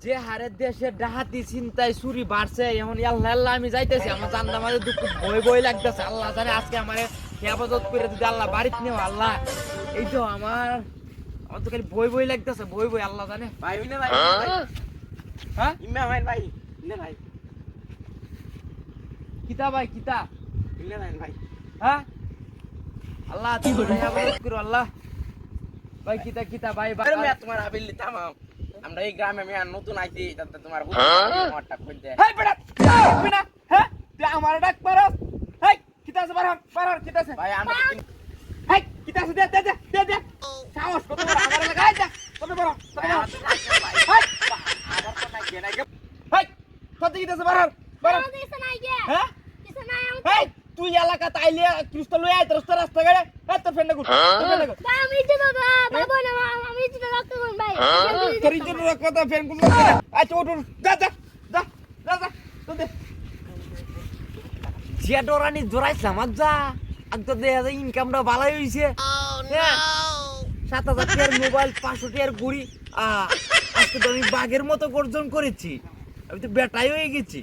যে হারে দেশে ডাহাতি চিন্তায় চুরি বাড়ছে এখন আল্লাহ আল্লাহ আমি যাইতেছি আমার জানলা মাঝে দুঃখ ভয় ভয় লাগতেছে আল্লাহ জানে আজকে আমার হেফাজত করে যদি আল্লাহ বাড়িতে নেও আল্লাহ এই তো আমার তো খালি ভয় ভয় লাগতেছে ভয় ভয় আল্লাহ জানে ভাই ইনে ভাই হ্যাঁ ইমা ভাই ইনে ভাই কিতা ভাই কিতা ইনে ভাই হ্যাঁ আল্লাহ তুমি হেফাজত করো আল্লাহ ভাই কিতা কিতা ভাই ভাই আরে মিয়া তোমার হাবিলি তামাম আমরা এই গ্রামে মিয়া নতুন আইছি তাতে তোমার আমারটা কই দে হেই বেটা বিনা হ্যাঁ তুই আমার ডাক পারস হেই কিতা আছে পারর কিতা আছে ভাই আমরা হেই কিতা আছে দে দে দে দে দে সাহস কত বড় আমার লাগাই দে কত বড় ভাই হেই আবার তো নাই কেন আগে হেই কত কিতা আছে পারর পারর হ্যাঁ হেই তুই এলাকা তাইলে কৃষ্ণ লই আইতে রাস্তা গাড়ি এই তোর ফ্রেন্ড গুড তোর জন্য কথা ফ্রেন্ড গুড আচ্ছা ওঠ যা যা যা যা যা তো দে জিয়া ডরানি জোরাইছিলাম আজ যা আজ তো দেখা যায় ইনকামটা ভালোই হইছে 7,000 টাকার মোবাইল 500 টাকার ঘড়ি আজকে তো আমি বাঘের মতো গর্জন করেছি আমি তো বেটাই হয়ে গেছি